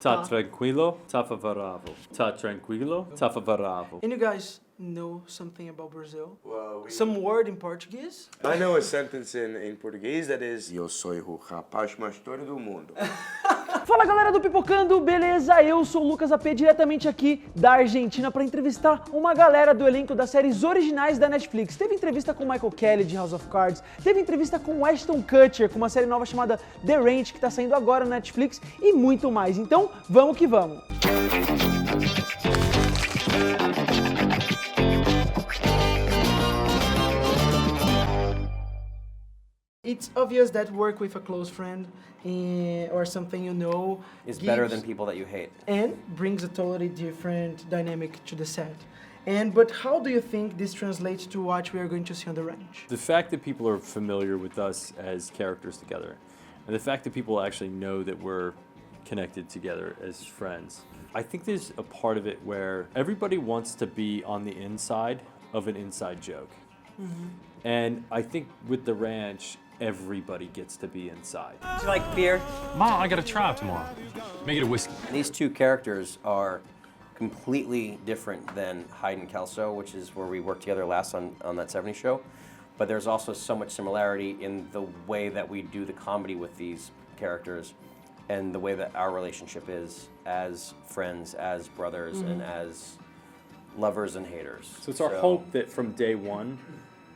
Tá tranquilo, tá favorável. Tá tranquilo, tá favorável. And you guys know something about Brazil? Well, Some word in Portuguese? I know a sentence in Portuguese that is Eu sou o rapaz mais doido do mundo. Fala galera do Pipocando, beleza? Eu sou o Lucas AP, diretamente aqui da Argentina para entrevistar uma galera do elenco das séries originais da Netflix. Teve entrevista com Michael Kelly de House of Cards, teve entrevista com Ashton Kutcher, com uma série nova chamada The Ranch, que tá saindo agora na Netflix, e muito mais. Então, vamos que vamos! It's obvious that work with a close friend or something you know is better than people that you hate. And brings a totally different dynamic to the set. But how do you think this translates to what we are going to see on the ranch? The fact that people are familiar with us as characters together, and the fact that people actually know that we're connected together as friends. I think there's a part of it where everybody wants to be on the inside of an inside joke. Mm-hmm. And I think with the ranch, everybody gets to be inside. Do you like beer? Mom, I got a trial tomorrow. Make it a whiskey. These two characters are completely different than Hyde and Kelso, which is where we worked together last on that 70s show. But there's also so much similarity in the way that we do the comedy with these characters and the way that our relationship is as friends, as brothers, and as lovers and haters. So it's our hope that from day one,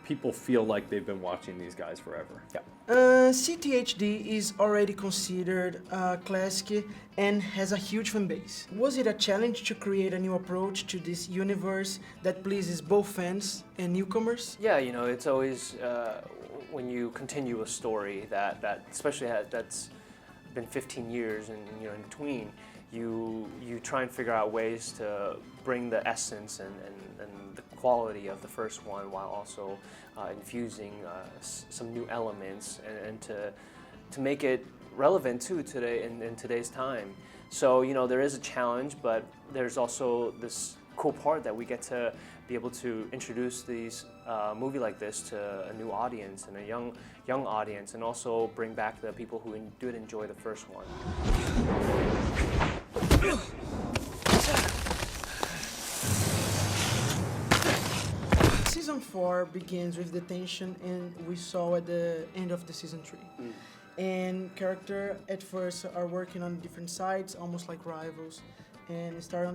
people feel like they've been watching these guys forever. Yeah. CTHD is already considered a classic and has a huge fan base. Was it a challenge to create a new approach to this universe that pleases both fans and newcomers? Yeah, you know, it's always when you continue a story that especially that's been 15 years and you know in between, you try and figure out ways to bring the essence and the quality of the first one while also infusing some new elements and to make it relevant to today in today's time. So you know there is a challenge, but there's also this cool part that we get to be able to introduce these movie like this to a new audience and a young audience, and also bring back the people who did enjoy the first one. Season 4 begins with the tension and we saw at the end of the season 3. And characters at first are working on different sides, almost like rivals, and start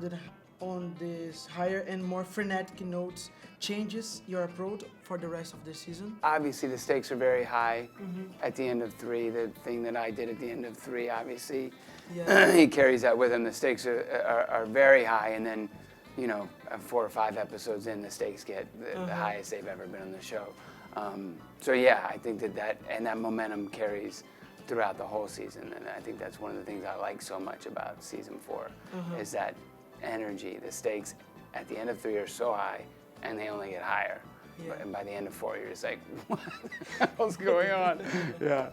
on this higher and more frenetic notes. Changes your approach for the rest of the season? Obviously the stakes are very high at the end of 3. The thing that I did at the end of 3, obviously, he carries that with him. The stakes are very high, and then, you know, 4 or 5 episodes in, the stakes get the highest they've ever been on the show. So yeah, I think that momentum carries throughout the whole season, and I think that's one of the things I like so much about season 4, is that energy. The stakes at the end of 3 are so high, and they only get higher. Yeah. And by the end of 4, you're just like, what the hell's going on? Yeah.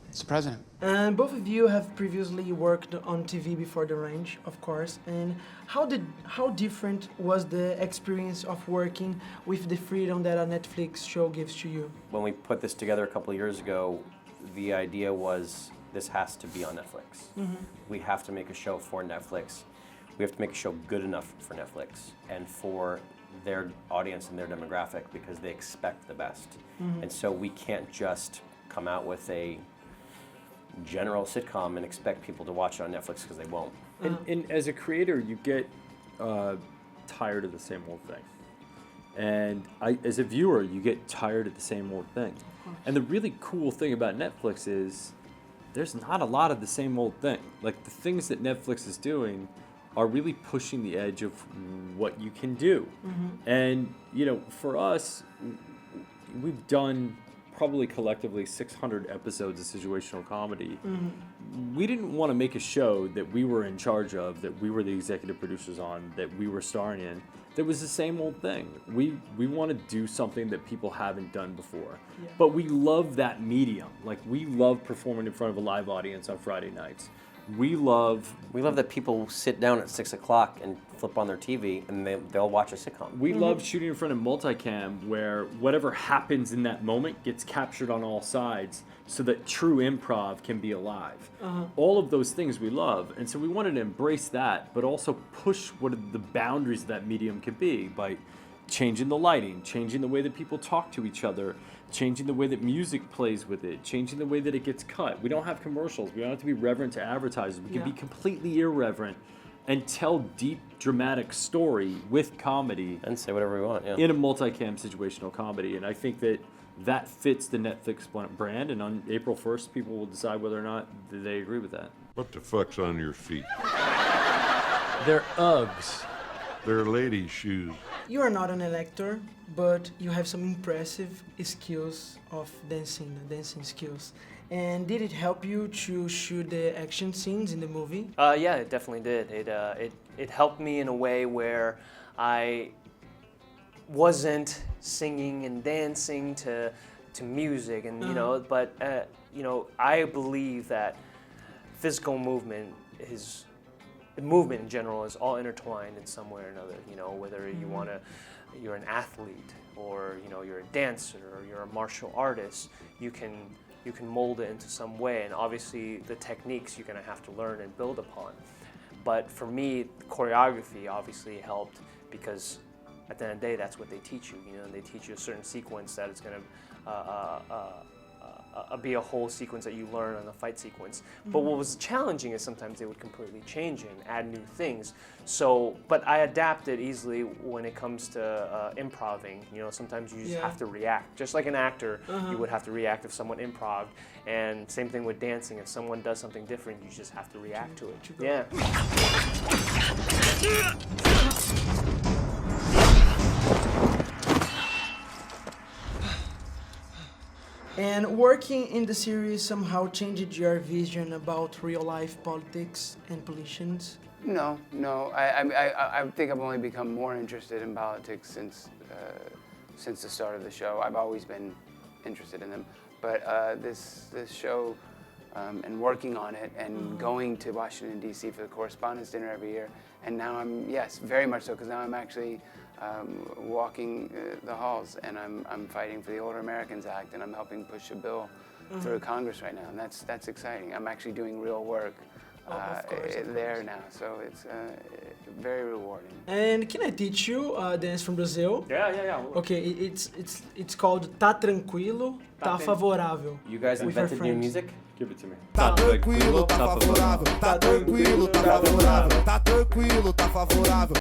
It's the president. And both of you have previously worked on TV before the range, of course. And how different was the experience of working with the freedom that a Netflix show gives to you? When we put this together a couple of years ago, the idea was this has to be on Netflix. We have to make a show for Netflix. We have to make a show good enough for Netflix and for their audience and their demographic, because they expect the best. And so we can't just come out with a general sitcom and expect people to watch it on Netflix, because they won't. And as a creator, you get tired of the same old thing. And as a viewer, you get tired of the same old thing. And the really cool thing about Netflix is there's not a lot of the same old thing. Like, the things that Netflix is doing are really pushing the edge of what you can do. And, you know, for us, we've done probably collectively 600 episodes of situational comedy. We didn't want to make a show that we were in charge of, that we were the executive producers on, that we were starring in, that was the same old thing. We want to do something that people haven't done before. But we love that medium. Like, we love performing in front of a live audience on Friday nights. We love that people sit down at 6 o'clock and flip on their TV and they'll watch a sitcom. We love shooting in front of multicam where whatever happens in that moment gets captured on all sides so that true improv can be alive. All of those things we love, and so we wanted to embrace that, but also push what the boundaries of that medium could be by changing the lighting, changing the way that people talk to each other, changing the way that music plays with it, changing the way that it gets cut. We don't have commercials. We don't have to be reverent to advertisers. We can be completely irreverent and tell deep, dramatic story with comedy. And say whatever we want, in a multicam situational comedy. And I think that fits the Netflix brand. And on April 1st, people will decide whether or not they agree with that. What the fuck's on your feet? They're Uggs. They're ladies' shoes. You are not an actor, but you have some impressive skills of dancing skills. And did it help you to shoot the action scenes in the movie? Yeah, it definitely did. It helped me in a way where I wasn't singing and dancing to music, and but I believe that physical movement movement in general is all intertwined in some way or another. Whether you're an athlete, or you're a dancer, or you're a martial artist, you can mold it into some way. And obviously the techniques you're going to have to learn and build upon. But for me, choreography obviously helped, because at the end of the day, that's what they teach you. They teach you a certain sequence that is going to be a whole sequence that you learn on the fight sequence. But what was challenging is sometimes they would completely change it and add new things. But I adapted easily when it comes to improving. Sometimes you just have to react. Just like an actor, you would have to react if someone improved. And same thing with dancing. If someone does something different, you just have to react to it. Yeah. And working in the series somehow changed your vision about real-life politics and politicians? No. I think I've only become more interested in politics since the start of the show. I've always been interested in them, but this show and working on it and going to Washington D.C. for the Correspondents' Dinner every year, and now very much so, because now I'm actually walking the halls, and I'm fighting for the Older Americans Act, and I'm helping push a bill through Congress right now, and that's exciting. I'm actually doing real work there now, so it's very rewarding. And can I teach you dance from Brazil? Yeah. Okay, it's called Tá Tranquilo, Tá Favorável. You guys invented new music? Give it to me. Tá tranquilo, tá favorável. Tá tranquilo, tá favorável. Tá tranquilo, tá favorável.